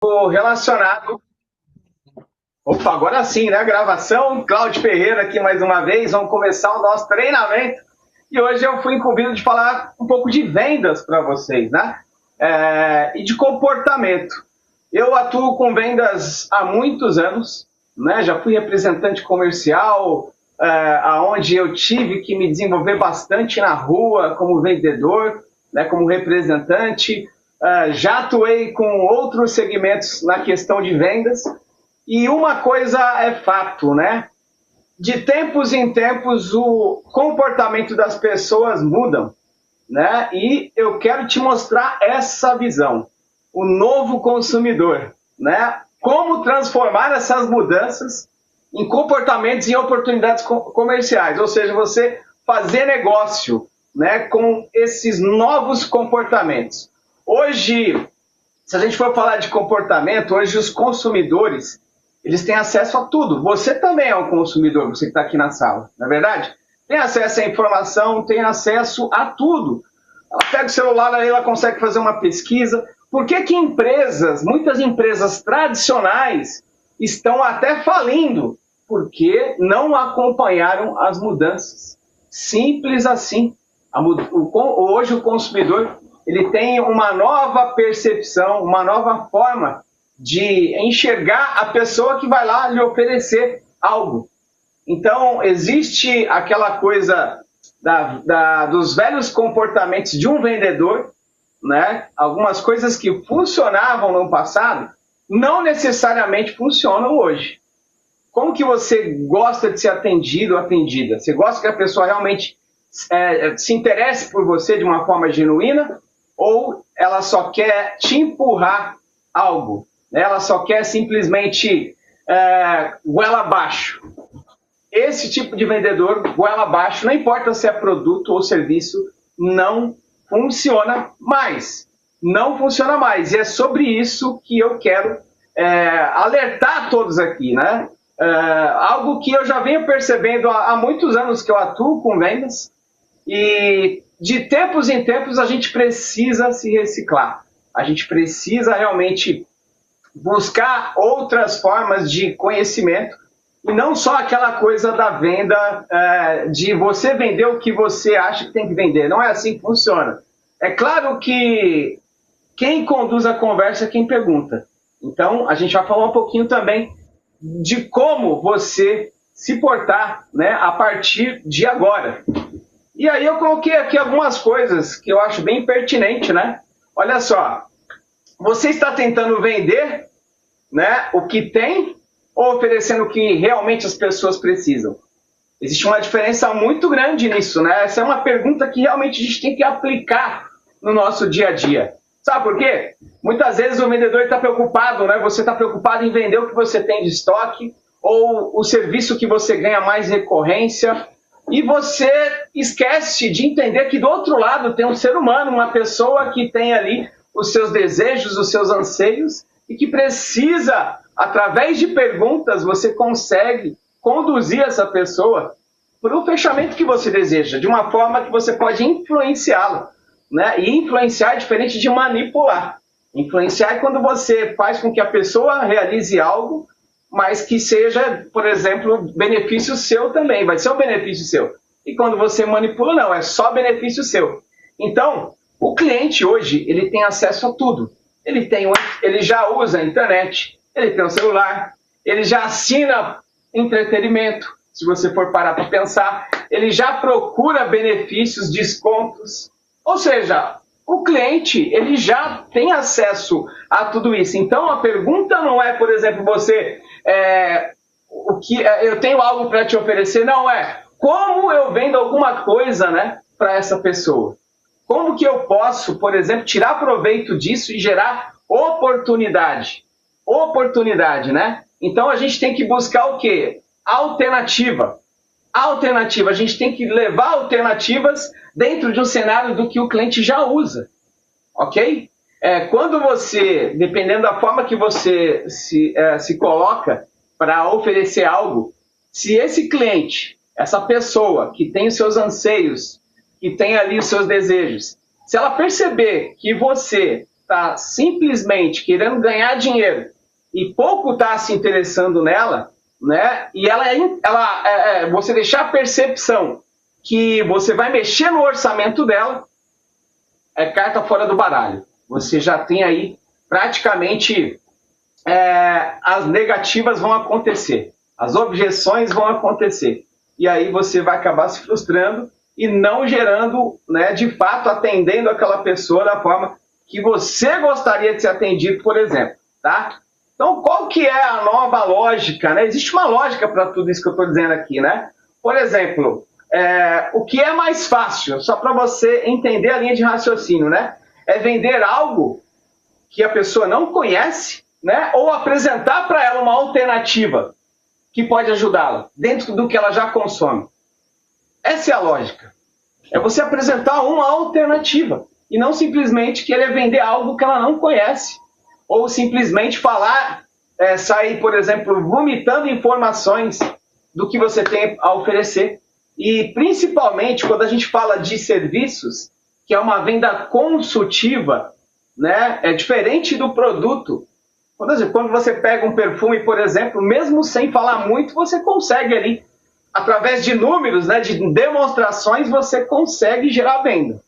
Relacionado. Opa, agora sim, né? Gravação, Cláudio Ferreira aqui mais uma vez. Vamos começar o nosso treinamento. E hoje eu fui incumbido de falar um pouco de vendas para vocês, né? E de comportamento. Eu atuo com vendas há muitos anos, né? Já fui representante comercial, aonde eu tive que me desenvolver bastante na rua como vendedor, né? Como representante. Já atuei com outros segmentos na questão de vendas. E uma coisa é fato, né? De tempos em tempos o comportamento das pessoas mudam, né? E eu quero te mostrar essa visão, o novo consumidor, né? Como transformar essas mudanças em comportamentos e oportunidades comerciais, ou seja, você fazer negócio, né, com esses novos comportamentos. Hoje, se a gente for falar de comportamento, hoje os consumidores, eles têm acesso a tudo. Você também é um consumidor, você que está aqui na sala, não é verdade? Tem acesso à informação, tem acesso a tudo. Ela pega o celular, aí ela consegue fazer uma pesquisa. Por que que empresas, muitas empresas tradicionais, estão até falindo? Porque não acompanharam as mudanças. Simples assim. Hoje o consumidor ele tem uma nova percepção, uma nova forma de enxergar a pessoa que vai lá lhe oferecer algo. Então, existe aquela coisa dos velhos comportamentos de um vendedor, né? Algumas coisas que funcionavam no passado não necessariamente funcionam hoje. Como que você gosta de ser atendido ou atendida? Você gosta que a pessoa realmente se interesse por você de uma forma genuína ou ela só quer te empurrar algo? Ela só quer simplesmente goela abaixo. Esse tipo de vendedor, goela abaixo, não importa se é produto ou serviço, não funciona mais. Não funciona mais. E é sobre isso que eu quero alertar todos aqui, né? Algo que eu já venho percebendo há muitos anos que eu atuo com vendas, e de tempos em tempos a gente precisa se reciclar. A gente precisa realmente buscar outras formas de conhecimento e não só aquela coisa da venda, de você vender o que você acha que tem que vender. Não é assim que funciona. É claro que quem conduz a conversa é quem pergunta. Então, a gente vai falar um pouquinho também de como você se portar, né, a partir de agora. E aí eu coloquei aqui algumas coisas que eu acho bem pertinente, né? Olha só, você está tentando vender, né, o que tem ou oferecendo o que realmente as pessoas precisam? Existe uma diferença muito grande nisso, né? Essa é uma pergunta que realmente a gente tem que aplicar no nosso dia a dia. Sabe por quê? Muitas vezes o vendedor está preocupado, né? Você está preocupado em vender o que você tem de estoque ou o serviço que você ganha mais recorrência, e você esquece de entender que do outro lado tem um ser humano, uma pessoa que tem ali os seus desejos, os seus anseios, e que precisa, através de perguntas, você consegue conduzir essa pessoa para o fechamento que você deseja, de uma forma que você pode influenciá-la, né? E influenciar é diferente de manipular. Influenciar é quando você faz com que a pessoa realize algo, mas que seja, por exemplo, benefício seu também, vai ser um benefício seu. E quando você manipula, não, é só benefício seu. Então, o cliente hoje, ele tem acesso a tudo. Ele já usa a internet, ele tem um celular, ele já assina entretenimento, se você for parar para pensar, ele já procura benefícios, descontos. Ou seja, o cliente, ele já tem acesso a tudo isso. Então, a pergunta não é, por exemplo, eu tenho algo para te oferecer, não é como eu vendo alguma coisa, né, para essa pessoa. Como que eu posso, por exemplo, tirar proveito disso e gerar oportunidade? Oportunidade, né? Então a gente tem que buscar o quê? Alternativa. Alternativa. A gente tem que levar alternativas dentro de um cenário do que o cliente já usa. Ok? Quando você, dependendo da forma que você se coloca para oferecer algo, se esse cliente, essa pessoa que tem os seus anseios, que tem ali os seus desejos, se ela perceber que você está simplesmente querendo ganhar dinheiro e pouco está se interessando nela, né? E você deixar a percepção que você vai mexer no orçamento dela, é carta fora do baralho. Você já tem aí praticamente as negativas vão acontecer, as objeções vão acontecer. E aí você vai acabar se frustrando e não gerando, né, de fato, atendendo aquela pessoa da forma que você gostaria de ser atendido, por exemplo, tá? Então, qual que é a nova lógica, né? Existe uma lógica para tudo isso que eu estou dizendo aqui, né? Por exemplo, o que é mais fácil, só para você entender a linha de raciocínio, né? É vender algo que a pessoa não conhece, né? Ou apresentar para ela uma alternativa que pode ajudá-la dentro do que ela já consome. Essa é a lógica. É você apresentar uma alternativa e não simplesmente querer vender algo que ela não conhece. Ou simplesmente falar, sair, por exemplo, vomitando informações do que você tem a oferecer. E principalmente quando a gente fala de serviços, que é uma venda consultiva, né? É diferente do produto. Quando você pega um perfume, por exemplo, mesmo sem falar muito, você consegue ali, através de números, né, de demonstrações, você consegue gerar venda.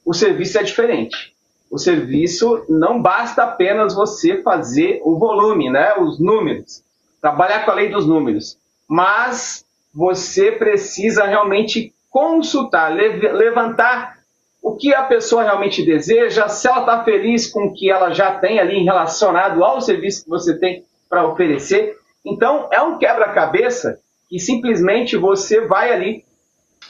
O serviço é diferente. O serviço não basta apenas você fazer o volume, né, os números, trabalhar com a lei dos números, mas você precisa realmente consultar, levantar o que a pessoa realmente deseja, se ela está feliz com o que ela já tem ali relacionado ao serviço que você tem para oferecer. Então, é um quebra-cabeça que simplesmente você vai ali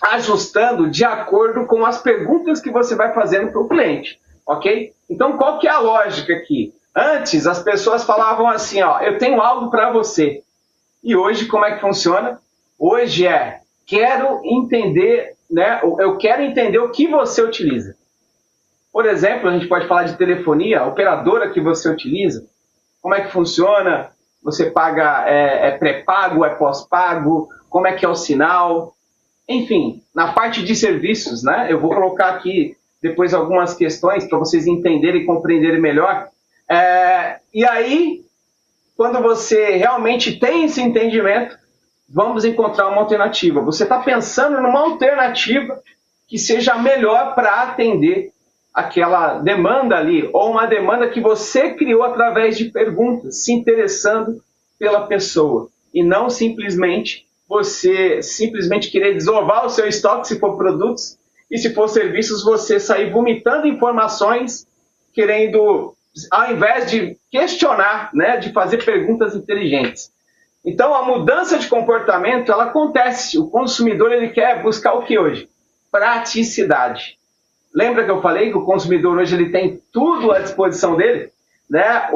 ajustando de acordo com as perguntas que você vai fazendo para o cliente, ok? Então, qual que é a lógica aqui? Antes, as pessoas falavam assim, ó, eu tenho algo para você. E hoje, como é que funciona? Hoje quero entender, né? Eu quero entender o que você utiliza. Por exemplo, a gente pode falar de telefonia, a operadora que você utiliza, como é que funciona? Você paga, pré-pago, pós-pago? Como é que é o sinal? Enfim, na parte de serviços, né? Eu vou colocar aqui depois algumas questões para vocês entenderem e compreenderem melhor. E aí, quando você realmente tem esse entendimento, vamos encontrar uma alternativa. Você está pensando numa alternativa que seja melhor para atender aquela demanda ali, ou uma demanda que você criou através de perguntas, se interessando pela pessoa, e não simplesmente você querer desovar o seu estoque, se for produtos, e se for serviços, você sair vomitando informações, querendo, ao invés de questionar, né, de fazer perguntas inteligentes. Então, a mudança de comportamento, ela acontece. O consumidor, ele quer buscar o que hoje? Praticidade. Lembra que eu falei que o consumidor hoje ele tem tudo à disposição dele? Né?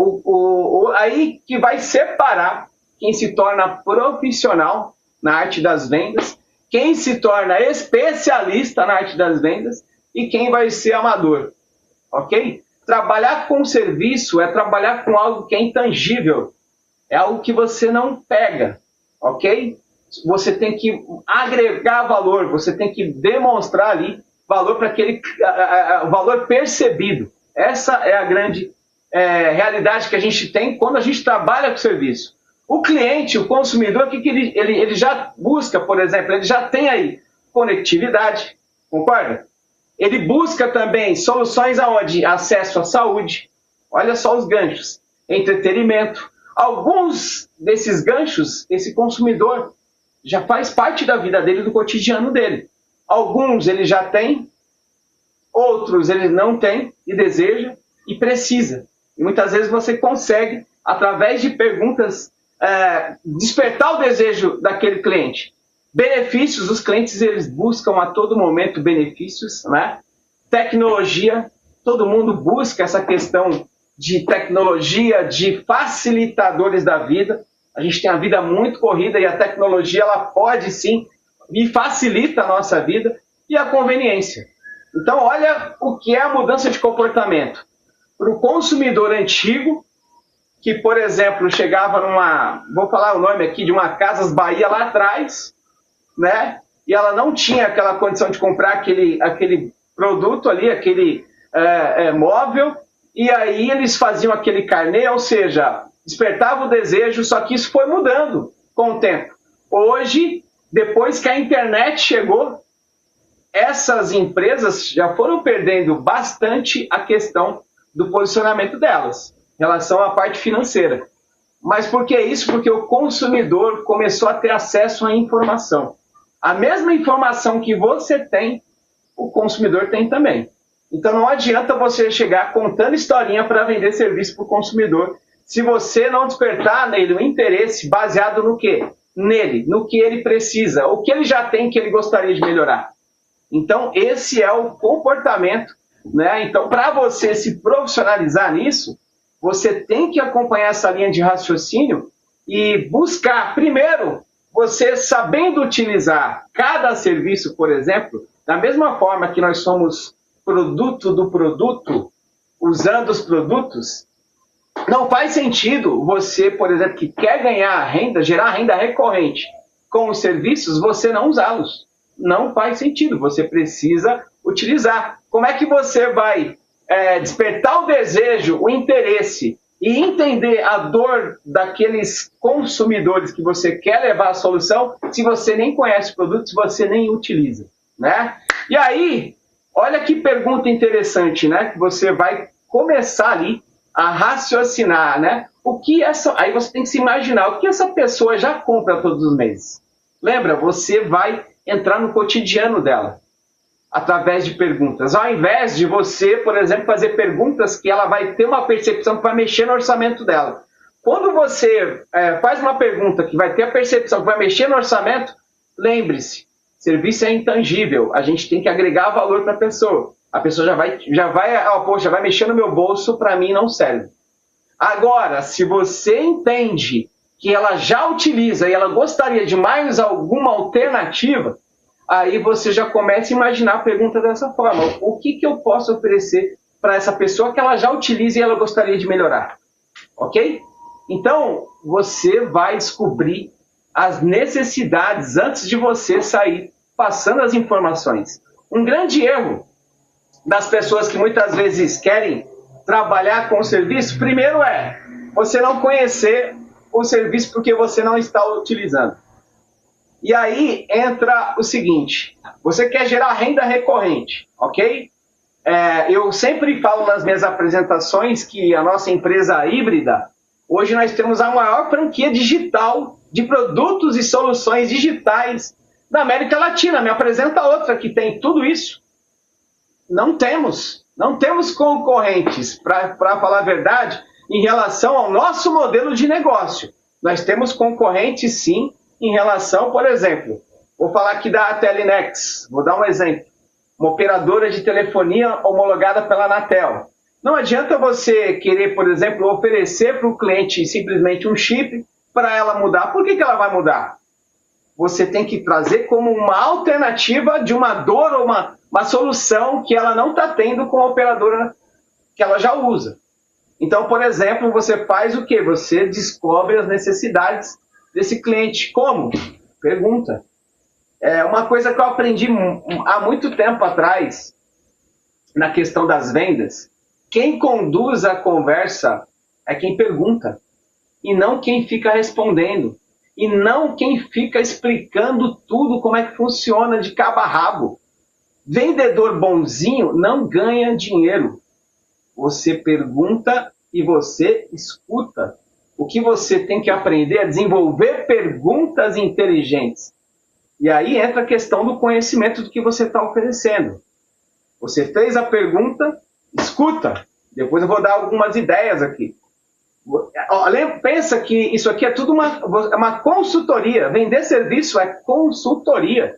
Aí que vai separar quem se torna profissional na arte das vendas, quem se torna especialista na arte das vendas e quem vai ser amador. Ok? Trabalhar com serviço é trabalhar com algo que é intangível. É algo que você não pega, ok? Você tem que agregar valor, você tem que demonstrar ali valor para aquele valor percebido. Essa é a grande realidade que a gente tem quando a gente trabalha com serviço. O cliente, o consumidor, o que ele já busca, por exemplo, ele já tem aí conectividade, concorda? Ele busca também soluções aonde? Acesso à saúde, olha só os ganchos, entretenimento. Alguns desses ganchos, esse consumidor já faz parte da vida dele, do cotidiano dele. Alguns ele já tem, outros ele não tem e deseja e precisa. E muitas vezes você consegue, através de perguntas, despertar o desejo daquele cliente. Benefícios, os clientes eles buscam a todo momento benefícios, né? Tecnologia, todo mundo busca essa questão de tecnologia, de facilitadores da vida. A gente tem a vida muito corrida e a tecnologia ela pode sim e facilita a nossa vida e a conveniência. Então olha o que é a mudança de comportamento. Para o consumidor antigo, que por exemplo chegava vou falar o nome aqui, de uma Casas Bahia lá atrás, né? E ela não tinha aquela condição de comprar aquele produto ali, aquele móvel, e aí eles faziam aquele carnê, ou seja, despertava o desejo, só que isso foi mudando com o tempo. Hoje, depois que a internet chegou, essas empresas já foram perdendo bastante a questão do posicionamento delas, em relação à parte financeira. Mas por que isso? Porque o consumidor começou a ter acesso à informação. A mesma informação que você tem, o consumidor tem também. Então não adianta você chegar contando historinha para vender serviço para o consumidor, se você não despertar nele o interesse baseado no quê? Nele, no que ele precisa, o que ele já tem que ele gostaria de melhorar. Então esse é o comportamento, né? Então para você se profissionalizar nisso, você tem que acompanhar essa linha de raciocínio e buscar, primeiro, você sabendo utilizar cada serviço, por exemplo, da mesma forma que nós somos produto do produto, usando os produtos, não faz sentido você, por exemplo, que quer ganhar renda, gerar renda recorrente com os serviços, você não usá-los. Não faz sentido, você precisa utilizar. Como é que você vai despertar o desejo, o interesse e entender a dor daqueles consumidores que você quer levar à solução se você nem conhece o produto, se você nem utiliza, né? E aí, olha que pergunta interessante, né? Que você vai começar ali a raciocinar, né? Aí você tem que se imaginar o que essa pessoa já compra todos os meses. Lembra? Você vai entrar no cotidiano dela através de perguntas. Ao invés de você, por exemplo, fazer perguntas que ela vai ter uma percepção que vai mexer no orçamento dela. Quando você faz uma pergunta que vai ter a percepção que vai mexer no orçamento, lembre-se, serviço é intangível. A gente tem que agregar valor para a pessoa. A pessoa já vai mexer no meu bolso, para mim não serve. Agora, se você entende que ela já utiliza e ela gostaria de mais alguma alternativa, aí você já começa a imaginar a pergunta dessa forma. O que eu posso oferecer para essa pessoa que ela já utiliza e ela gostaria de melhorar? Ok? Então, você vai descobrir as necessidades antes de você sair passando as informações. Um grande erro das pessoas que muitas vezes querem trabalhar com o serviço, primeiro é você não conhecer o serviço porque você não está utilizando. E aí entra o seguinte, você quer gerar renda recorrente, ok? Eu sempre falo nas minhas apresentações que a nossa empresa híbrida, hoje nós temos a maior franquia digital de produtos e soluções digitais da América Latina. Me apresenta outra que tem tudo isso. Não temos concorrentes, para falar a verdade, em relação ao nosso modelo de negócio. Nós temos concorrentes sim, em relação, por exemplo, vou falar aqui da Telenex, vou dar um exemplo, uma operadora de telefonia homologada pela Anatel. Não adianta você querer, por exemplo, oferecer para o cliente simplesmente um chip para ela mudar. Por que ela vai mudar? Você tem que trazer como uma alternativa de uma dor ou uma solução que ela não está tendo com a operadora que ela já usa. Então, por exemplo, você faz o quê? Você descobre as necessidades desse cliente. Como? Pergunta. Uma coisa que eu aprendi há muito tempo atrás, na questão das vendas, quem conduz a conversa é quem pergunta, e não quem fica respondendo, e não quem fica explicando tudo como é que funciona de cabo a rabo. Vendedor bonzinho não ganha dinheiro. Você pergunta e você escuta. O que você tem que aprender é desenvolver perguntas inteligentes. E aí entra a questão do conhecimento do que você está oferecendo. Você fez a pergunta, escuta. Depois eu vou dar algumas ideias aqui. Pensa que isso aqui é tudo uma consultoria. Vender serviço é consultoria.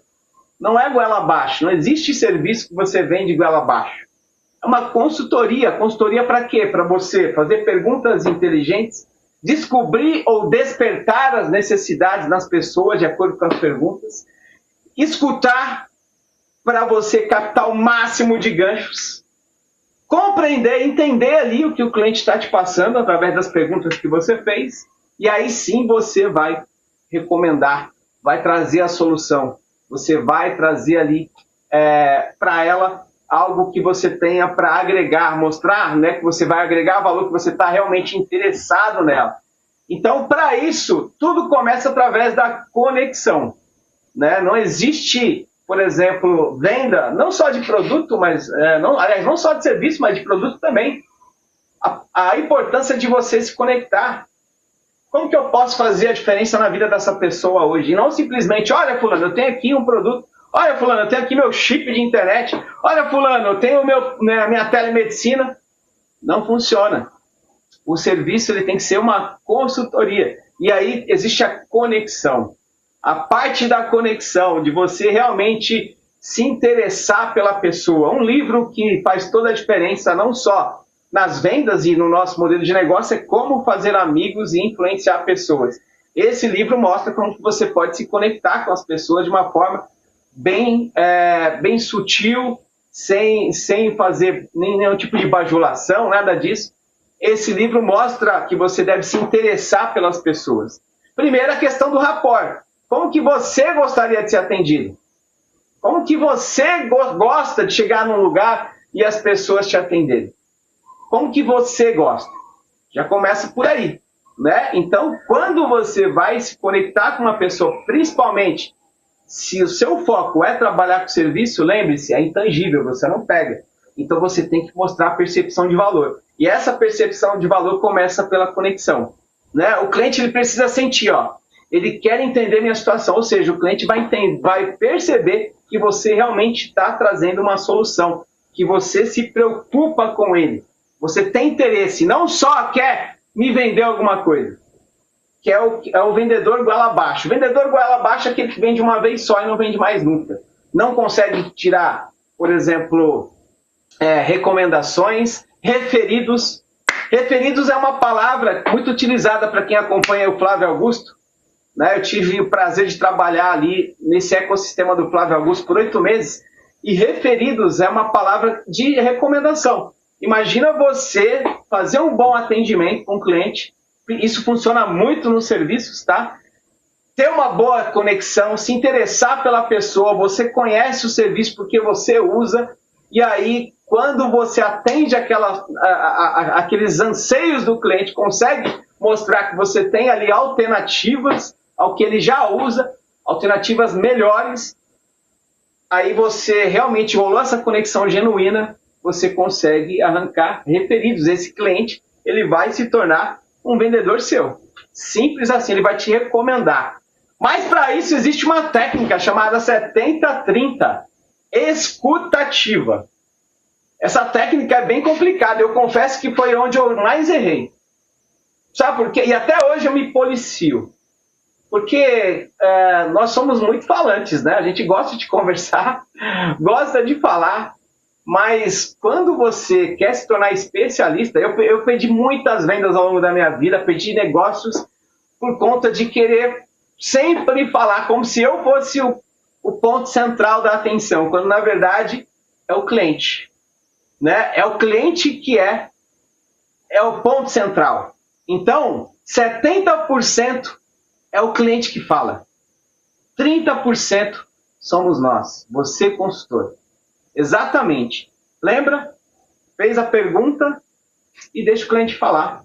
Não é goela abaixo. Não existe serviço que você vende goela abaixo. É uma consultoria. Consultoria para quê? Para você fazer perguntas inteligentes, descobrir ou despertar as necessidades das pessoas de acordo com as perguntas, escutar para você captar o máximo de ganchos, compreender, entender ali o que o cliente está te passando através das perguntas que você fez, e aí sim você vai recomendar, vai trazer a solução, você vai trazer ali para ela algo que você tenha para agregar, mostrar, né, que você vai agregar valor, que você está realmente interessado nela. Então, para isso, tudo começa através da conexão, né? Não existe, por exemplo, venda, não só de produto, mas não só de serviço, mas de produto também. A importância de você se conectar. Como que eu posso fazer a diferença na vida dessa pessoa hoje? E não simplesmente, olha, fulano, eu tenho aqui um produto. Olha, fulano, eu tenho aqui meu chip de internet. Olha, fulano, eu tenho minha telemedicina. Não funciona. O serviço ele tem que ser uma consultoria. E aí existe a conexão. A parte da conexão, de você realmente se interessar pela pessoa. Um livro que faz toda a diferença, não só nas vendas e no nosso modelo de negócio, é Como Fazer Amigos e Influenciar Pessoas. Esse livro mostra como você pode se conectar com as pessoas de uma forma bem sutil, sem fazer nenhum tipo de bajulação, nada disso. Esse livro mostra que você deve se interessar pelas pessoas. Primeiro, a questão do rapport. Como que você gostaria de ser atendido? Como que você gosta de chegar num lugar e as pessoas te atenderem? Como que você gosta? Já começa por aí, né? Então, quando você vai se conectar com uma pessoa, principalmente se o seu foco é trabalhar com serviço, lembre-se, é intangível, você não pega. Então você tem que mostrar a percepção de valor. E essa percepção de valor começa pela conexão, né? O cliente ele precisa sentir, ó, ele quer entender minha situação, ou seja, o cliente vai perceber que você realmente está trazendo uma solução, que você se preocupa com ele. Você tem interesse, não só quer me vender alguma coisa, que é o vendedor goela abaixo. O vendedor goela abaixo é aquele que vende uma vez só e não vende mais nunca. Não consegue tirar, por exemplo, recomendações, referidos. Referidos é uma palavra muito utilizada para quem acompanha o Flávio Augusto. Né? Eu tive o prazer de trabalhar ali nesse ecossistema do Flávio Augusto por 8 meses. E referidos é uma palavra de recomendação. Imagina você fazer um bom atendimento com o cliente. Isso funciona muito nos serviços, tá? Ter uma boa conexão, se interessar pela pessoa, você conhece o serviço porque você usa, e aí, quando você atende aqueles anseios do cliente, consegue mostrar que você tem ali alternativas ao que ele já usa, alternativas melhores, aí você realmente rolou essa conexão genuína, você consegue arrancar referidos. Esse cliente, ele vai se tornar um vendedor seu. Simples assim, ele vai te recomendar. Mas para isso existe uma técnica chamada 70-30, escutativa. Essa técnica é bem complicada, eu confesso que foi onde eu mais errei. Sabe por quê? E até hoje eu me policio. Porque nós somos muito falantes, né? A gente gosta de conversar, gosta de falar, mas quando você quer se tornar especialista, eu perdi muitas vendas ao longo da minha vida, perdi negócios por conta de querer sempre falar como se eu fosse o ponto central da atenção, quando na verdade é o cliente, né? É o cliente que é o ponto central. Então, 70% é o cliente que fala. 30% somos nós, você consultor. Exatamente. Lembra? Fez a pergunta e deixa o cliente falar.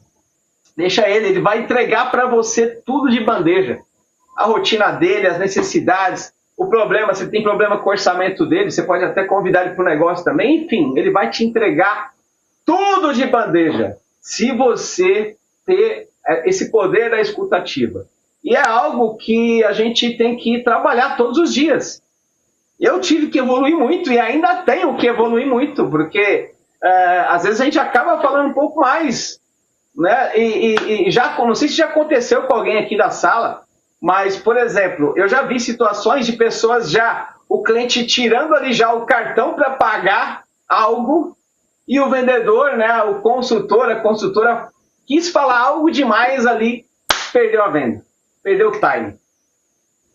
Deixa ele vai entregar para você tudo de bandeja. A rotina dele, as necessidades, o problema, se tem problema com o orçamento dele, você pode até convidar ele para o negócio também. Enfim, ele vai te entregar tudo de bandeja, se você ter esse poder da escutativa. E é algo que a gente tem que trabalhar todos os dias. Eu tive que evoluir muito e ainda tenho que evoluir muito, porque às vezes a gente acaba falando um pouco mais, né? E já, não sei se já aconteceu com alguém aqui da sala, mas, por exemplo, eu já vi situações de pessoas o cliente tirando ali já o cartão para pagar algo e o vendedor, né, o consultor, a consultora quis falar algo demais ali, perdeu a venda, perdeu o time.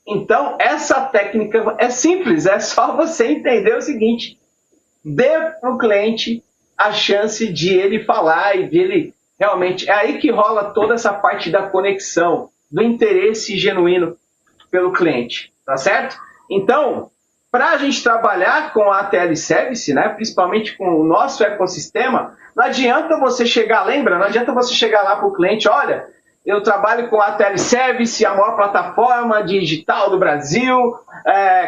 Então, essa técnica é simples, é só você entender o seguinte: dê para o cliente a chance de ele falar e de ele realmente... É aí que rola toda essa parte da conexão, do interesse genuíno pelo cliente, tá certo? Então, para a gente trabalhar com a teleservice, né, principalmente com o nosso ecossistema, não adianta você chegar, lembra? Não adianta você chegar lá para o cliente, olha, eu trabalho com a teleservice, a maior plataforma digital do Brasil,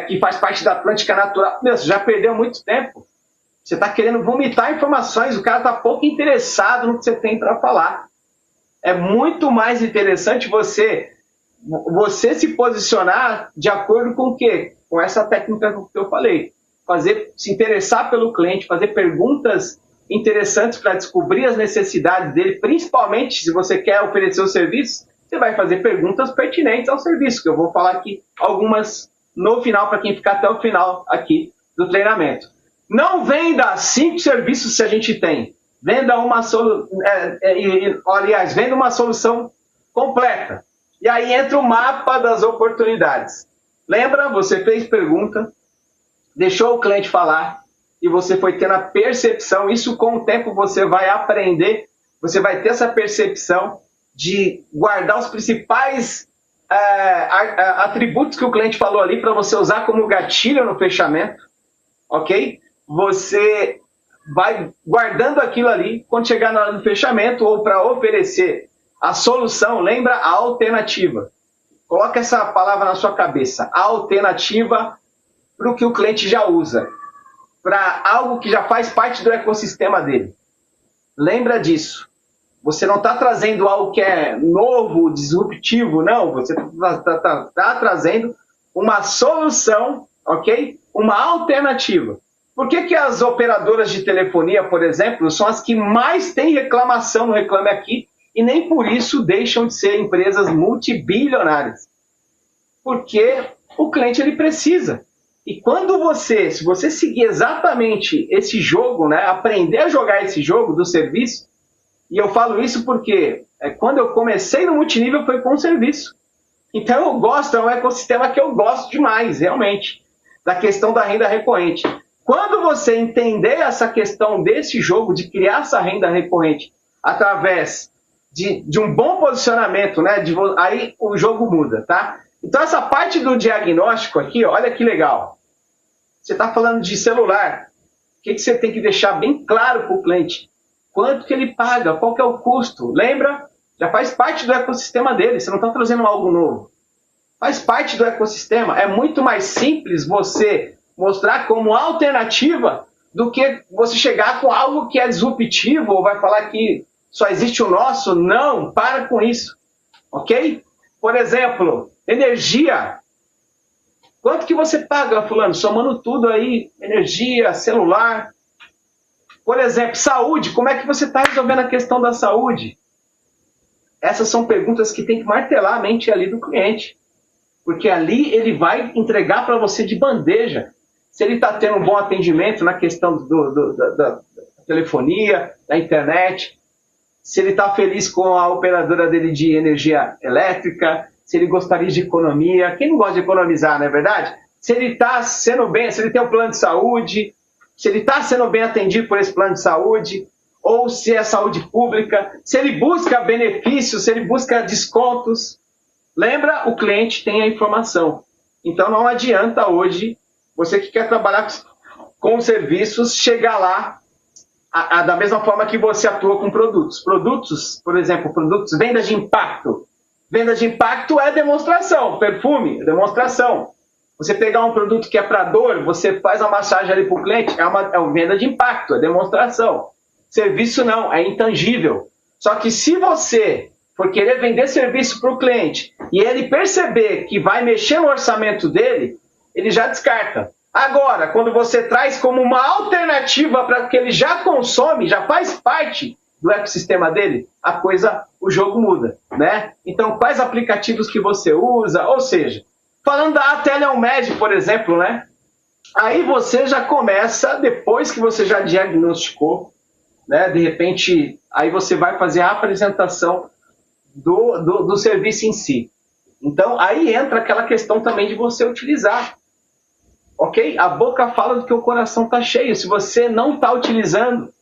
que faz parte da Atlântica Natural. Meu, você já perdeu muito tempo. Você está querendo vomitar informações, o cara está pouco interessado no que você tem para falar. É muito mais interessante você se posicionar de acordo com o quê? Com essa técnica que eu falei. Se interessar pelo cliente, fazer perguntas interessantes para descobrir as necessidades dele, principalmente se você quer oferecer o serviço, você vai fazer perguntas pertinentes ao serviço, que eu vou falar aqui algumas no final, para quem ficar até o final aqui do treinamento. Não venda 5 serviços se a gente tem. Venda uma venda uma solução completa. E aí entra o mapa das oportunidades. Lembra? Você fez pergunta, deixou o cliente falar e você foi tendo a percepção. Isso com o tempo você vai aprender, você vai ter essa percepção de guardar os principais atributos que o cliente falou ali para você usar como gatilho no fechamento, ok? Você vai guardando aquilo ali, quando chegar na hora do fechamento ou para oferecer a solução, lembra a alternativa. Coloca essa palavra na sua cabeça. A alternativa para o que o cliente já usa, para algo que já faz parte do ecossistema dele. Lembra disso. Você não está trazendo algo que é novo, disruptivo, não. Você está trazendo uma solução, ok? Uma alternativa. Por que as operadoras de telefonia, por exemplo, são as que mais têm reclamação no Reclame Aqui e nem por isso deixam de ser empresas multibilionárias? Porque o cliente ele precisa. E quando se você seguir exatamente esse jogo, né, aprender a jogar esse jogo do serviço, e eu falo isso porque quando eu comecei no multinível foi com o serviço. Então eu gosto, é um ecossistema que eu gosto demais, realmente, da questão da renda recorrente. Quando você entender essa questão desse jogo, de criar essa renda recorrente através de um bom posicionamento, né, aí o jogo muda, tá? Então essa parte do diagnóstico aqui, olha que legal. Você está falando de celular. O que você tem que deixar bem claro para o cliente? Quanto que ele paga? Qual que é o custo? Lembra? Já faz parte do ecossistema dele. Você não está trazendo algo novo. Faz parte do ecossistema. É muito mais simples você mostrar como alternativa do que você chegar com algo que é disruptivo ou vai falar que só existe o nosso. Não, para com isso. Ok? Por exemplo, energia. Quanto que você paga, fulano? Somando tudo aí, energia, celular. Por exemplo, saúde. Como é que você está resolvendo a questão da saúde? Essas são perguntas que tem que martelar a mente ali do cliente. Porque ali ele vai entregar para você de bandeja. Se ele está tendo um bom atendimento na questão da telefonia, da internet, se ele está feliz com a operadora dele de energia elétrica, se ele gostaria de economia. Quem não gosta de economizar, não é verdade? Se ele está sendo bem, se ele tem um plano de saúde, se ele está sendo bem atendido por esse plano de saúde, ou se é saúde pública, se ele busca benefícios, se ele busca descontos. Lembra? O cliente tem a informação. Então não adianta hoje, você que quer trabalhar com serviços, chegar lá da mesma forma que você atua com produtos. Produtos, por exemplo, venda de impacto. Venda de impacto é demonstração. Perfume é demonstração. Você pegar um produto que é para dor, você faz a massagem ali para o cliente, é uma venda de impacto, é demonstração. Serviço não, é intangível. Só que se você for querer vender serviço para o cliente e ele perceber que vai mexer no orçamento dele, ele já descarta. Agora, quando você traz como uma alternativa para o que ele já consome, já faz parte do ecossistema dele, o jogo muda, né? Então, quais aplicativos que você usa? Ou seja, falando da Telemed, por exemplo, né? Aí você já começa, depois que você já diagnosticou, né? De repente, aí você vai fazer a apresentação do serviço em si. Então, aí entra aquela questão também de você utilizar. Ok? A boca fala do que o coração está cheio. Se você não está utilizando,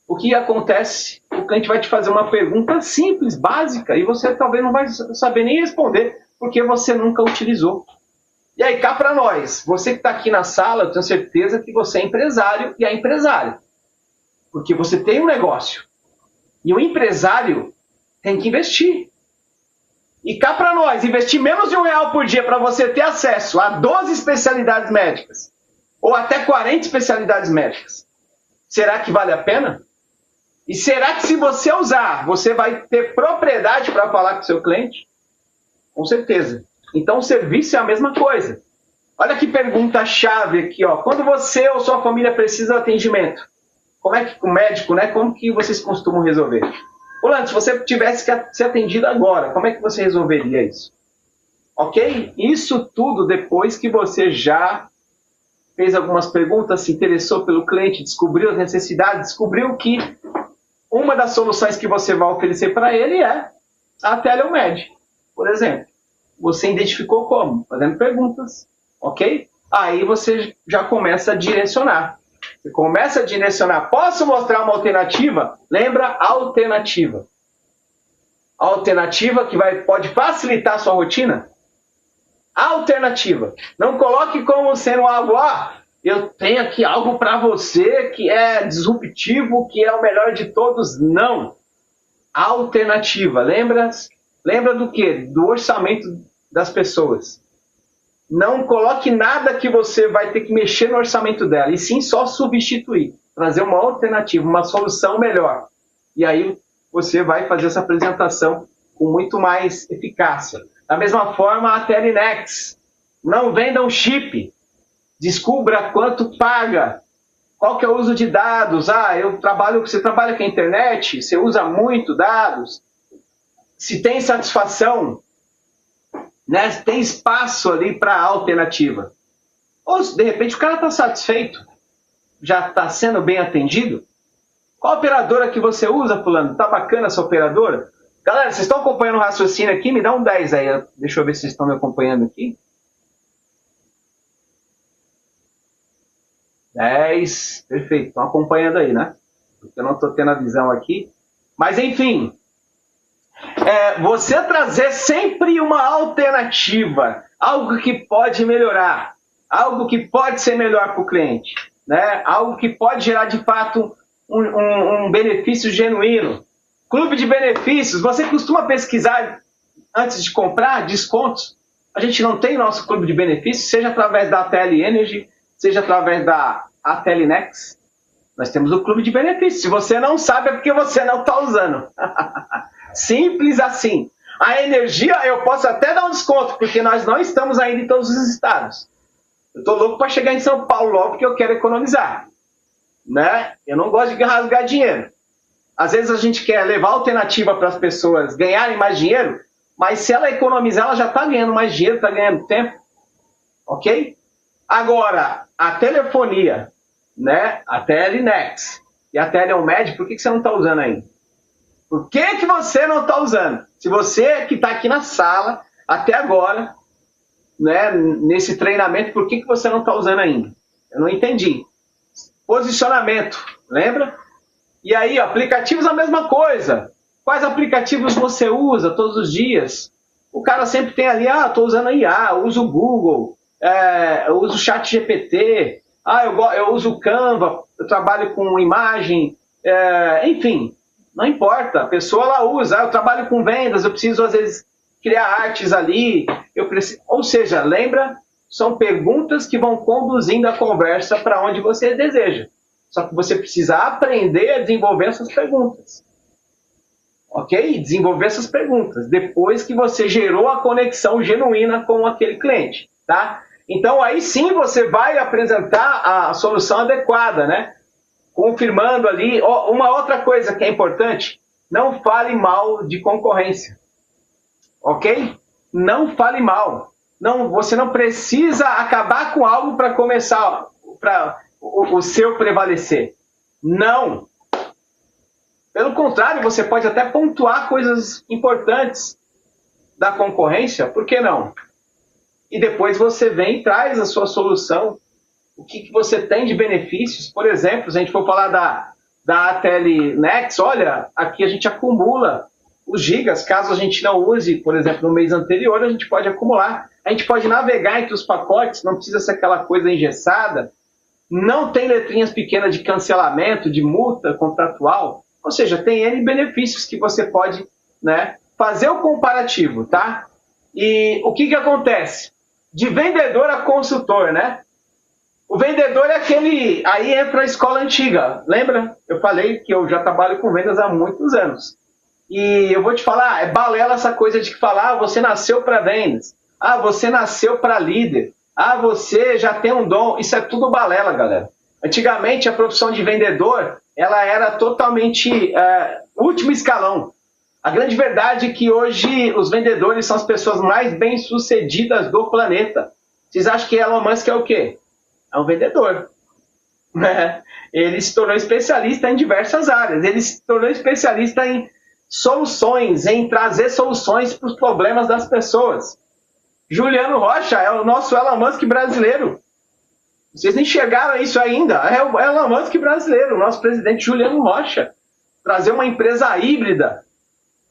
o que acontece? O cliente vai te fazer uma pergunta simples, básica, e você talvez não vai saber nem responder, porque você nunca utilizou. E aí, cá para nós, você que está aqui na sala, eu tenho certeza que você é empresário e é empresário. Porque você tem um negócio. E o empresário tem que investir. E cá para nós, investir menos de R$1 por dia para você ter acesso a 12 especialidades médicas, ou até 40 especialidades médicas, será que vale a pena? E será que se você usar, você vai ter propriedade para falar com o seu cliente? Com certeza. Então o serviço é a mesma coisa. Olha que pergunta-chave aqui, ó. Quando você ou sua família precisa de atendimento, como é que o médico, né? Como que vocês costumam resolver? Fulano, se você tivesse que ser atendido agora, como é que você resolveria isso? Ok? Isso tudo depois que você já fez algumas perguntas, se interessou pelo cliente, descobriu as necessidades, descobriu que uma das soluções que você vai oferecer para ele é a telemed, por exemplo. Você identificou como? Fazendo perguntas, ok? Aí você já começa a direcionar. Você começa a direcionar. Posso mostrar uma alternativa? Lembra? Alternativa. Alternativa que pode facilitar a sua rotina? Alternativa. Não coloque como sendo algo, eu tenho aqui algo para você que é disruptivo, que é o melhor de todos. Não. Alternativa. Lembra do quê? Do orçamento das pessoas. Não coloque nada que você vai ter que mexer no orçamento dela, e sim só substituir. Trazer uma alternativa, uma solução melhor. E aí você vai fazer essa apresentação com muito mais eficácia. Da mesma forma, a Telenex. Não venda um chip. Descubra quanto paga. Qual que é o uso de dados? Você trabalha com a internet? Você usa muito dados? Se tem satisfação, né? Tem espaço ali para alternativa. Ou de repente o cara está satisfeito, já está sendo bem atendido. Qual operadora que você usa, fulano? Está bacana essa operadora? Galera, vocês estão acompanhando o raciocínio aqui? Me dá um 10 aí. Deixa eu ver se vocês estão me acompanhando aqui. 10. Perfeito. Estão acompanhando aí, né? Porque eu não estou tendo a visão aqui. Mas, enfim. Você trazer sempre uma alternativa. Algo que pode melhorar. Algo que pode ser melhor para o cliente. Né? Algo que pode gerar, de fato, um benefício genuíno. Clube de benefícios. Você costuma pesquisar antes de comprar descontos? A gente não tem nosso clube de benefícios, seja através da TL Energy, seja através da Telenex. Nós temos o clube de benefícios. Se você não sabe, é porque você não está usando. Simples assim. A energia, eu posso até dar um desconto, porque nós não estamos ainda em todos os estados. Eu estou louco para chegar em São Paulo logo, porque eu quero economizar. Né? Eu não gosto de rasgar dinheiro. Às vezes a gente quer levar alternativa para as pessoas ganharem mais dinheiro, mas se ela economizar, ela já está ganhando mais dinheiro, está ganhando tempo. Ok? Agora, a telefonia, né? A Telenex e a Telemed, por que você não está usando ainda? Por que você não está usando? Se você que está aqui na sala, até agora, né, nesse treinamento, por que você não está usando ainda? Eu não entendi. Posicionamento, lembra? E aí, aplicativos a mesma coisa. Quais aplicativos você usa todos os dias? O cara sempre tem ali, estou usando a IA, eu uso o Google, eu uso o ChatGPT, eu uso o Canva, eu trabalho com imagem, enfim, não importa, a pessoa ela usa, eu trabalho com vendas, eu preciso às vezes criar artes ali, ou seja, lembra, são perguntas que vão conduzindo a conversa para onde você deseja. Só que você precisa aprender a desenvolver essas perguntas. Ok? Desenvolver essas perguntas. Depois que você gerou a conexão genuína com aquele cliente. Tá? Então, aí sim você vai apresentar a solução adequada, né? Confirmando ali. Uma outra coisa que é importante, não fale mal de concorrência. Ok? Não fale mal. Não, você não precisa acabar com algo para começar o seu prevalecer. Não. Pelo contrário, você pode até pontuar coisas importantes da concorrência, por que não? E depois você vem e traz a sua solução. O que você tem de benefícios? Por exemplo, se a gente for falar da Telenex, olha, aqui a gente acumula os gigas, caso a gente não use, por exemplo, no mês anterior, a gente pode acumular. A gente pode navegar entre os pacotes, não precisa ser aquela coisa engessada. Não tem letrinhas pequenas de cancelamento, de multa contratual. Ou seja, tem N benefícios que você pode, né, fazer o comparativo, tá? E o que acontece? De vendedor a consultor, né? O vendedor é aquele... Aí entra a escola antiga. Lembra? Eu falei que eu já trabalho com vendas há muitos anos. E eu vou te falar, é balela essa coisa de falar, ah, você nasceu para vendas. Ah, você nasceu para líder. Ah, você já tem um dom. Isso é tudo balela, galera. Antigamente, a profissão de vendedor, ela era totalmente último escalão. A grande verdade é que hoje os vendedores são as pessoas mais bem-sucedidas do planeta. Vocês acham que Elon Musk é o quê? É um vendedor. Ele se tornou especialista em diversas áreas. Ele se tornou especialista em soluções, em trazer soluções para os problemas das pessoas. Juliano Rocha é o nosso Elon Musk brasileiro. Vocês nem chegaram a isso ainda. É o Elon Musk brasileiro, o nosso presidente Juliano Rocha. Trazer uma empresa híbrida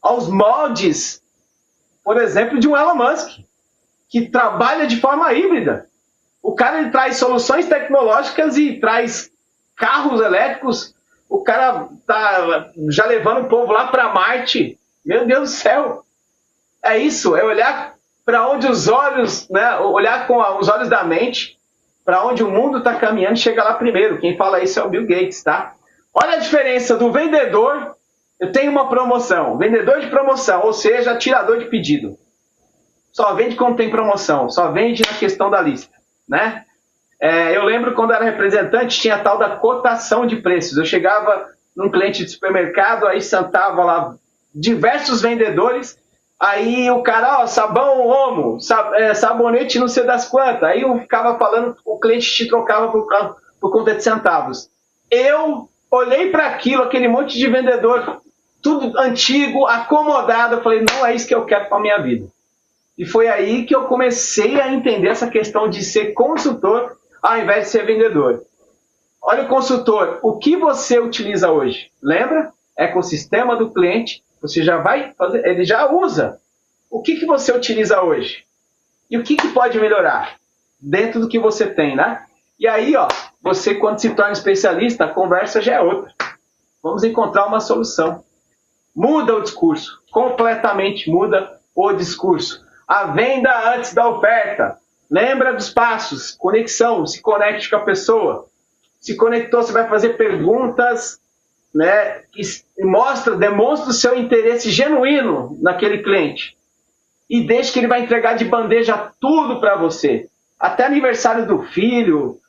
aos moldes, por exemplo, de um Elon Musk, que trabalha de forma híbrida. O cara ele traz soluções tecnológicas e traz carros elétricos. O cara tá já levando o povo lá para Marte. Meu Deus do céu. É isso, é olhar para onde os olhos, né, olhar com os olhos da mente, para onde o mundo está caminhando, chega lá primeiro. Quem fala isso é o Bill Gates, tá? Olha a diferença do vendedor. Eu tenho uma promoção, vendedor de promoção, ou seja, tirador de pedido. Só vende quando tem promoção, só vende na questão da lista, né? Eu lembro quando era representante, tinha a tal da cotação de preços. Eu chegava num cliente de supermercado, aí sentava lá diversos vendedores, aí o cara, ó, sabão Omo, sabonete não sei das quantas. Aí eu ficava falando, o cliente te trocava por conta de centavos. Eu olhei para aquilo, aquele monte de vendedor, tudo antigo, acomodado, eu falei, não é isso que eu quero para a minha vida. E foi aí que eu comecei a entender essa questão de ser consultor ao invés de ser vendedor. Olha o consultor, o que você utiliza hoje? Lembra? Ecossistema do cliente, você já vai fazer, ele já usa. O que você utiliza hoje? E o que pode melhorar? Dentro do que você tem, né? E aí, ó, você quando se torna especialista, a conversa já é outra. Vamos encontrar uma solução. Muda o discurso, completamente muda o discurso. A venda antes da oferta. Lembra dos passos, conexão, se conecte com a pessoa. Se conectou, você vai fazer perguntas, né, que demonstra o seu interesse genuíno naquele cliente. E deixe que ele vai entregar de bandeja tudo para você. Até aniversário do filho,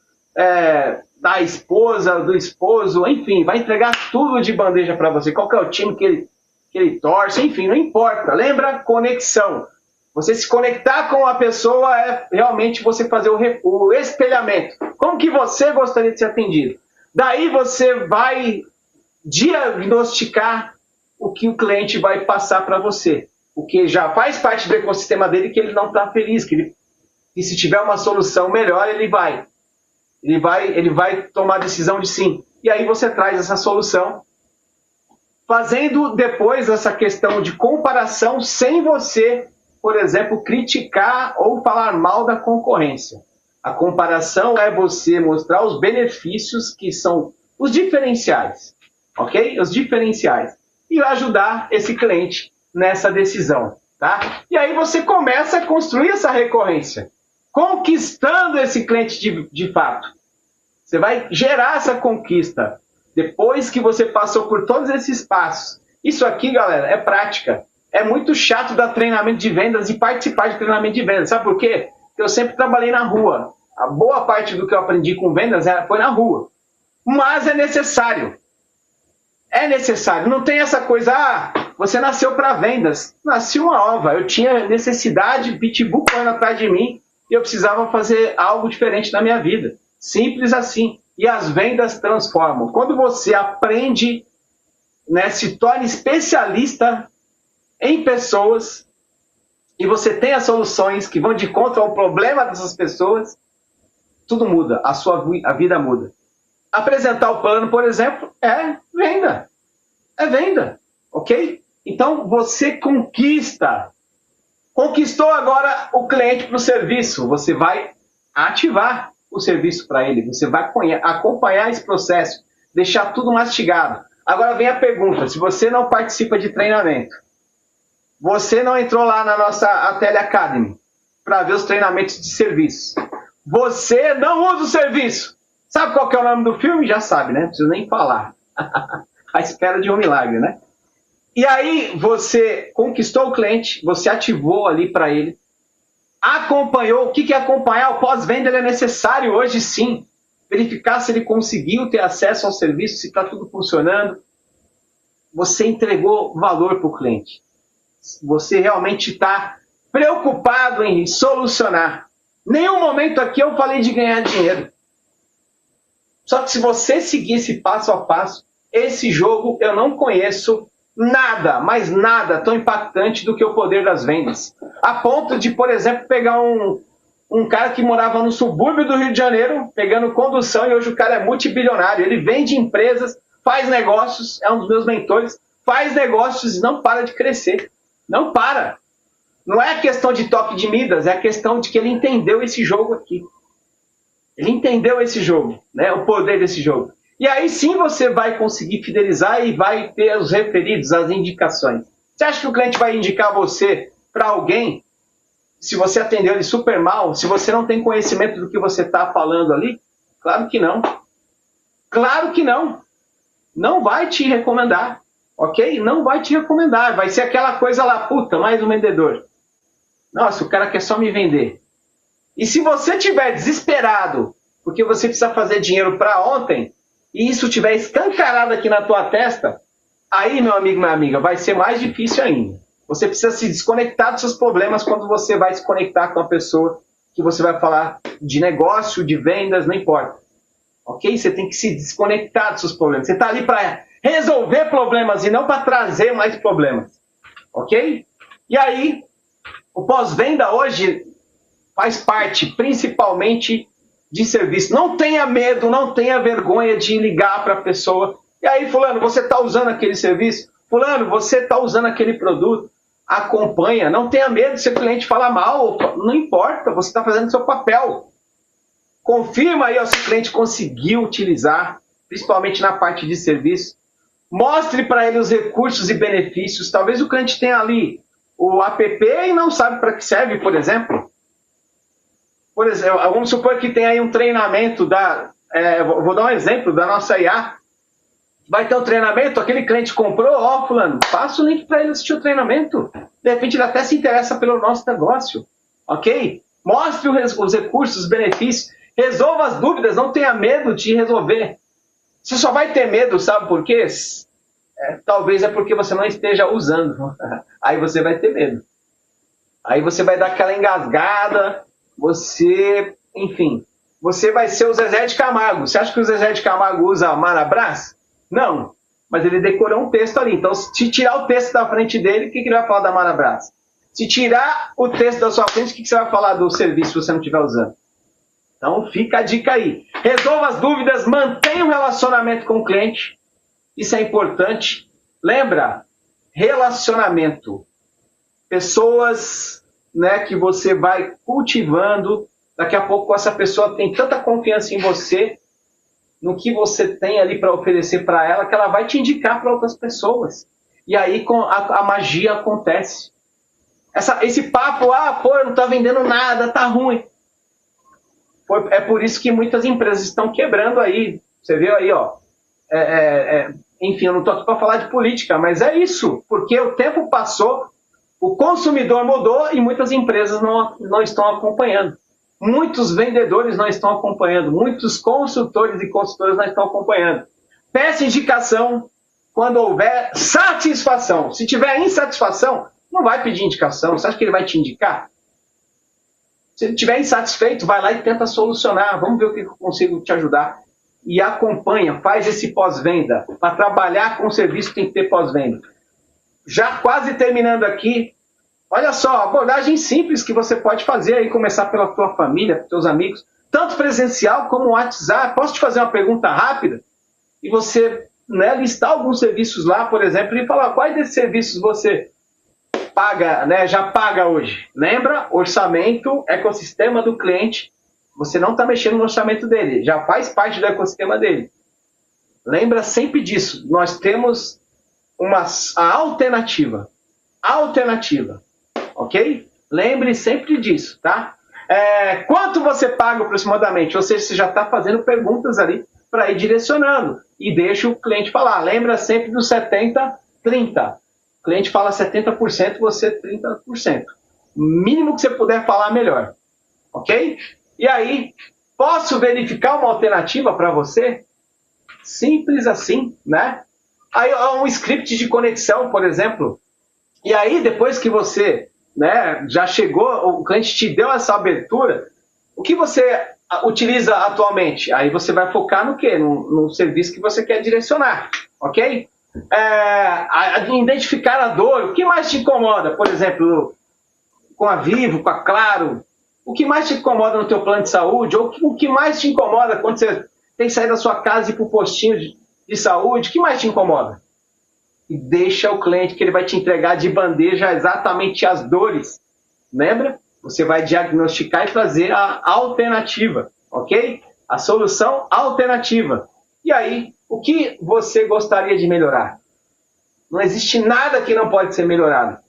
da esposa, do esposo, enfim, vai entregar tudo de bandeja para você. Qual que é o time que ele torce, enfim, não importa. Lembra? Conexão. Você se conectar com a pessoa é realmente você fazer o espelhamento. Como que você gostaria de ser atendido? Daí você vai diagnosticar o que o cliente vai passar para você. O que já faz parte do ecossistema dele, que ele não está feliz, que se tiver uma solução melhor, ele vai tomar a decisão de sim. E aí você traz essa solução, fazendo depois essa questão de comparação sem você, por exemplo, criticar ou falar mal da concorrência. A comparação é você mostrar os benefícios que são os diferenciais, ok? Os diferenciais. E ajudar esse cliente nessa decisão, tá? E aí você começa a construir essa recorrência, conquistando esse cliente de fato. Você vai gerar essa conquista depois que você passou por todos esses passos. Isso aqui, galera, é prática. É muito chato dar treinamento de vendas e participar de treinamento de vendas. Sabe por quê? Porque eu sempre trabalhei na rua. A boa parte do que eu aprendi com vendas foi na rua. Mas é necessário. É necessário. Não tem essa coisa, você nasceu para vendas. Nasci uma ova. Eu tinha necessidade, pitbull correndo atrás de mim, e eu precisava fazer algo diferente na minha vida. Simples assim. E as vendas transformam. Quando você aprende, né, se torna especialista em pessoas, e você tem as soluções que vão de encontro ao problema dessas pessoas, tudo muda, a vida muda. Apresentar o plano, por exemplo, é venda. É venda, ok? Então, você conquistou agora o cliente para o serviço, você vai ativar o serviço para ele, você vai acompanhar esse processo, deixar tudo mastigado. Agora vem a pergunta, se você não participa de treinamento, você não entrou lá na nossa Ateli Academy para ver os treinamentos de serviço, você não usa o serviço, sabe qual que é o nome do filme? Já sabe, né? Não preciso nem falar. A espera de um milagre, né? E aí você conquistou o cliente, você ativou ali para ele, acompanhou. O que é acompanhar? O pós-venda é necessário hoje sim. Verificar se ele conseguiu ter acesso ao serviço, se está tudo funcionando. Você entregou valor para o cliente. Você realmente está preocupado em solucionar. Nenhum momento aqui eu falei de ganhar dinheiro. Só que se você seguir esse passo a passo, esse jogo eu não conheço nada, mas nada tão impactante do que o poder das vendas. A ponto de, por exemplo, pegar um cara que morava no subúrbio do Rio de Janeiro, pegando condução, e hoje o cara é multibilionário. Ele vende empresas, faz negócios, é um dos meus mentores, faz negócios e não para de crescer. Não para. Não é questão de toque de Midas, é a questão de que ele entendeu esse jogo aqui. Ele entendeu esse jogo, né? O poder desse jogo. E aí sim você vai conseguir fidelizar e vai ter os referidos, as indicações. Você acha que o cliente vai indicar você para alguém se você atendeu ele super mal, se você não tem conhecimento do que você está falando ali? Claro que não. Claro que não. Não vai te recomendar, ok? Não vai te recomendar. Vai ser aquela coisa lá, puta, mais um vendedor. Nossa, o cara quer só me vender. E se você estiver desesperado, porque você precisa fazer dinheiro para ontem, e isso estiver escancarado aqui na tua testa, aí, meu amigo, minha amiga, vai ser mais difícil ainda. Você precisa se desconectar dos seus problemas quando você vai se conectar com a pessoa que você vai falar de negócio, de vendas, não importa. Ok? Você tem que se desconectar dos seus problemas. Você está ali para resolver problemas e não para trazer mais problemas. Ok? E aí, o pós-venda hoje faz parte principalmente de serviço. Não tenha medo, não tenha vergonha de ligar para a pessoa. E aí, fulano, você está usando aquele serviço? Fulano, você está usando aquele produto? Acompanha. Não tenha medo se o cliente falar mal. Não importa, você está fazendo o seu papel. Confirma aí se o cliente conseguiu utilizar, principalmente na parte de serviço. Mostre para ele os recursos e benefícios. Talvez o cliente tenha ali o app e não sabe para que serve, por exemplo. Por exemplo, vamos supor que tem aí um treinamento vou dar um exemplo da nossa IA. Vai ter um treinamento, aquele cliente comprou, fulano, passa o link para ele assistir o treinamento. De repente ele até se interessa pelo nosso negócio, ok? Mostre os recursos, os benefícios, resolva as dúvidas, não tenha medo de resolver. Você só vai ter medo, sabe por quê? Talvez é porque você não esteja usando. Aí você vai ter medo. Aí você vai dar aquela engasgada, enfim, você vai ser o Zezé de Camargo. Você acha que o Zezé de Camargo usa Marabras? Não, mas ele decorou um texto ali. Então, se tirar o texto da frente dele, o que ele vai falar da Marabras? Se tirar o texto da sua frente, o que você vai falar do serviço se você não estiver usando? Então, fica a dica aí. Resolva as dúvidas, mantenha um relacionamento com o cliente. Isso é importante. Lembra? Relacionamento. Pessoas, né, que você vai cultivando. Daqui a pouco essa pessoa tem tanta confiança em você, no que você tem ali para oferecer para ela, que ela vai te indicar para outras pessoas. E aí a magia acontece. Esse papo, pô, eu não estou vendendo nada, tá ruim. É por isso que muitas empresas estão quebrando aí. Você viu aí, ó. Enfim, eu não estou aqui para falar de política, mas é isso. Porque o tempo passou, o consumidor mudou e muitas empresas não estão acompanhando. Muitos vendedores não estão acompanhando. Muitos consultores e consultoras não estão acompanhando. Peça indicação quando houver satisfação. Se tiver insatisfação, não vai pedir indicação. Você acha que ele vai te indicar? Se ele estiver insatisfeito, vai lá e tenta solucionar. Vamos ver o que eu consigo te ajudar. E acompanha, faz esse pós-venda. Para trabalhar com o serviço tem que ter pós-venda. Já quase terminando aqui, olha só, abordagem simples que você pode fazer aí, começar pela tua família, pelos teus amigos, tanto presencial como WhatsApp. Posso te fazer uma pergunta rápida? E você né, listar alguns serviços lá, por exemplo, e falar quais desses serviços você paga, né, já paga hoje. Lembra? Orçamento, ecossistema do cliente. Você não está mexendo no orçamento dele, já faz parte do ecossistema dele. Lembra sempre disso. Nós temos a alternativa. Alternativa. Ok? Lembre sempre disso, tá? Quanto você paga aproximadamente? Ou seja, você já está fazendo perguntas ali para ir direcionando. E deixa o cliente falar. Lembra sempre do 70-30. O cliente fala 70%, você 30%. Mínimo que você puder falar, melhor. Ok? E aí, posso verificar uma alternativa para você? Simples assim, né? Aí um script de conexão, por exemplo. E aí, depois que você, né, já chegou, o cliente te deu essa abertura, o que você utiliza atualmente? Aí você vai focar no quê? No serviço que você quer direcionar, ok? Identificar a dor. O que mais te incomoda? Por exemplo, com a Vivo, com a Claro. O que mais te incomoda no teu plano de saúde? Ou o que mais te incomoda quando você tem que sair da sua casa e ir para o postinho de saúde? O que mais te incomoda? E deixa o cliente que ele vai te entregar de bandeja exatamente as dores. Lembra? Você vai diagnosticar e trazer a alternativa, ok? A solução alternativa. E aí, o que você gostaria de melhorar? Não existe nada que não pode ser melhorado.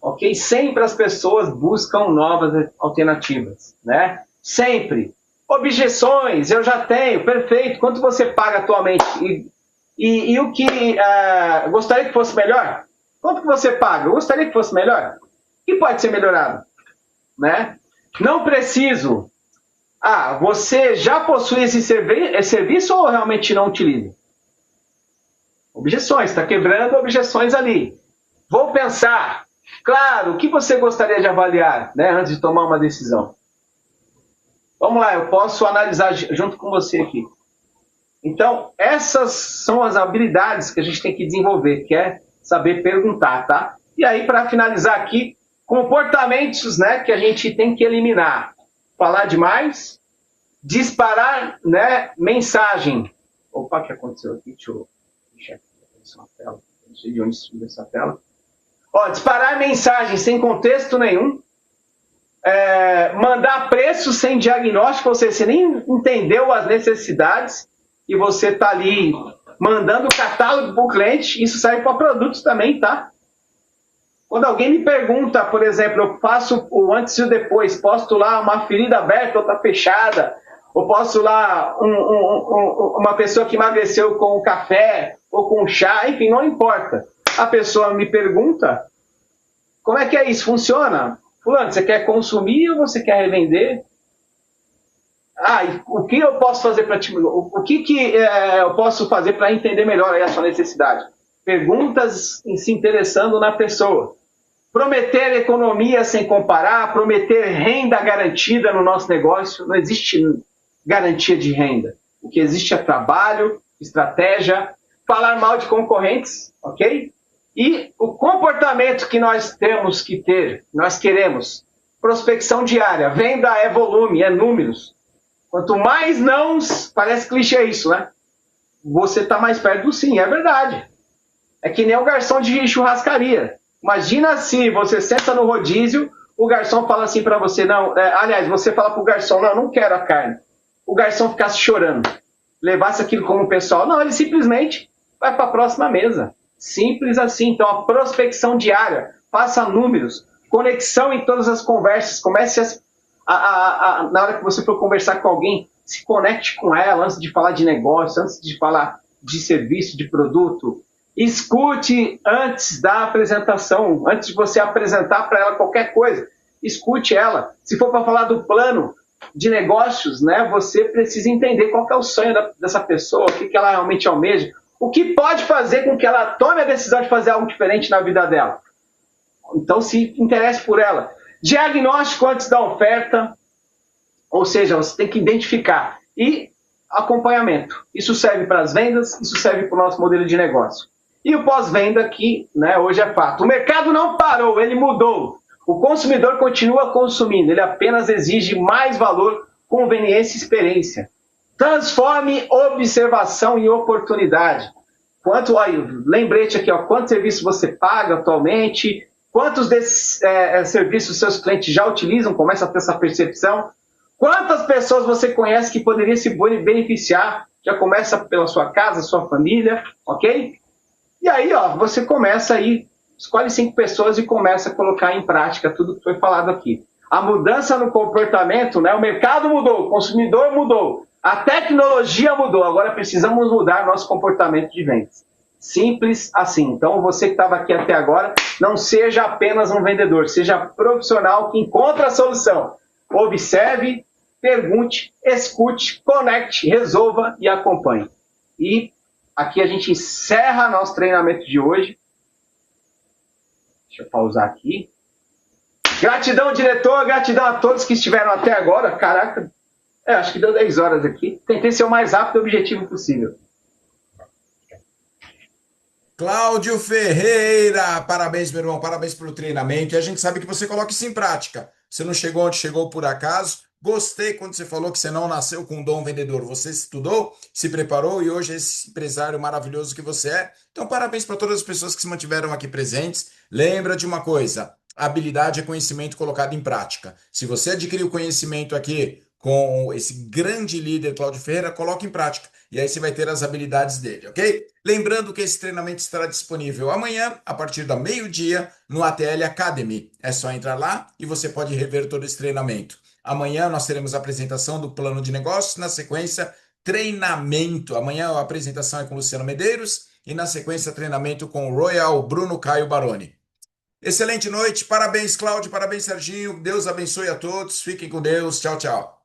Ok? Sempre as pessoas buscam novas alternativas, né? Sempre. Objeções, eu já tenho, perfeito. Quanto você paga atualmente? E o que gostaria que fosse melhor? Quanto que você paga? Eu gostaria que fosse melhor? O que pode ser melhorado? Né? Não preciso. Você já possui esse serviço ou realmente não utiliza? Objeções, está quebrando objeções ali. Vou pensar. Claro, o que você gostaria de avaliar, né, antes de tomar uma decisão? Vamos lá, eu posso analisar junto com você aqui. Então, essas são as habilidades que a gente tem que desenvolver, que é saber perguntar, tá? E aí, para finalizar aqui, comportamentos, né, que a gente tem que eliminar. Falar demais, disparar, né, mensagem. Opa, o que aconteceu aqui? Deixa eu deixar aqui a tela. Não sei de onde subiu essa tela. Disparar mensagem sem contexto nenhum. Mandar preço sem diagnóstico, ou seja, você nem entendeu as necessidades e você está ali mandando o catálogo para o cliente. Isso serve para produtos também, tá? Quando alguém me pergunta, por exemplo, eu faço o antes e o depois, posto lá uma ferida aberta, outra fechada, ou posto lá uma pessoa que emagreceu com café ou com chá, enfim, não importa. A pessoa me pergunta, como é que é isso? Funciona? Fulano, você quer consumir ou você quer revender? E o que eu posso fazer para ti? O que eu posso fazer para entender melhor aí a sua necessidade? Perguntas se interessando na pessoa. Prometer economia sem comparar, prometer renda garantida no nosso negócio. Não existe garantia de renda. O que existe é trabalho, estratégia, falar mal de concorrentes, ok? E o comportamento que nós temos que ter, nós queremos, prospecção diária. Venda é volume, é números. Quanto mais nãos, parece clichê isso, né? Você está mais perto do sim, é verdade. É que nem o garçom de churrascaria. Imagina se você senta no rodízio, o garçom fala assim para você, não, aliás, você fala para o garçom, não, eu não quero a carne. O garçom ficasse chorando, levasse aquilo como pessoal. Não, ele simplesmente vai para a próxima mesa. Simples assim. Então, a prospecção diária, faça números, conexão em todas as conversas, comece na hora que você for conversar com alguém, se conecte com ela antes de falar de negócio, antes de falar de serviço, de produto. Escute antes da apresentação, antes de você apresentar para ela qualquer coisa, escute ela. Se for para falar do plano de negócios, né, você precisa entender qual que é o sonho dessa pessoa, o que ela realmente almeja, o que pode fazer com que ela tome a decisão de fazer algo diferente na vida dela. Então, se interesse por ela. Diagnóstico antes da oferta, ou seja, você tem que identificar. E acompanhamento. Isso serve para as vendas, isso serve para o nosso modelo de negócio. E o pós-venda que, né, hoje é fato. O mercado não parou, ele mudou. O consumidor continua consumindo, ele apenas exige mais valor, conveniência e experiência. Transforme observação em oportunidade. Quanto, aí, lembrete aqui, ó, quantos serviços você paga atualmente, quantos desses serviços seus clientes já utilizam, começa a ter essa percepção, quantas pessoas você conhece que poderia se beneficiar, já começa pela sua casa, sua família, ok? E aí, ó, você começa aí, escolhe 5 pessoas e começa a colocar em prática tudo que foi falado aqui. A mudança no comportamento, né? O mercado mudou, o consumidor mudou, a tecnologia mudou, agora precisamos mudar nosso comportamento de vendas. Simples assim. Então, você que estava aqui até agora, não seja apenas um vendedor, seja profissional que encontra a solução. Observe, pergunte, escute, conecte, resolva e acompanhe. E aqui a gente encerra nosso treinamento de hoje. Deixa eu pausar aqui. Gratidão, diretor, gratidão a todos que estiveram até agora. Caraca, acho que deu 10 horas aqui. Tentei ser o mais rápido e objetivo possível. Cláudio Ferreira, parabéns, meu irmão, parabéns pelo treinamento. E a gente sabe que você coloca isso em prática. Você não chegou onde chegou por acaso. Gostei quando você falou que você não nasceu com um dom vendedor. Você estudou, se preparou e hoje é esse empresário maravilhoso que você é. Então, parabéns para todas as pessoas que se mantiveram aqui presentes. Lembra de uma coisa: habilidade é conhecimento colocado em prática. Se você adquiriu conhecimento aqui com esse grande líder, Cláudio Ferreira, coloque em prática. E aí você vai ter as habilidades dele, ok? Lembrando que esse treinamento estará disponível amanhã, a partir da meio-dia, no ATL Academy. É só entrar lá e você pode rever todo esse treinamento. Amanhã nós teremos a apresentação do plano de negócios, na sequência, treinamento. Amanhã a apresentação é com Luciano Medeiros e na sequência, treinamento com o Royal Bruno Caio Baroni. Excelente noite, parabéns, Cláudio, parabéns, Serginho. Deus abençoe a todos. Fiquem com Deus. Tchau, tchau.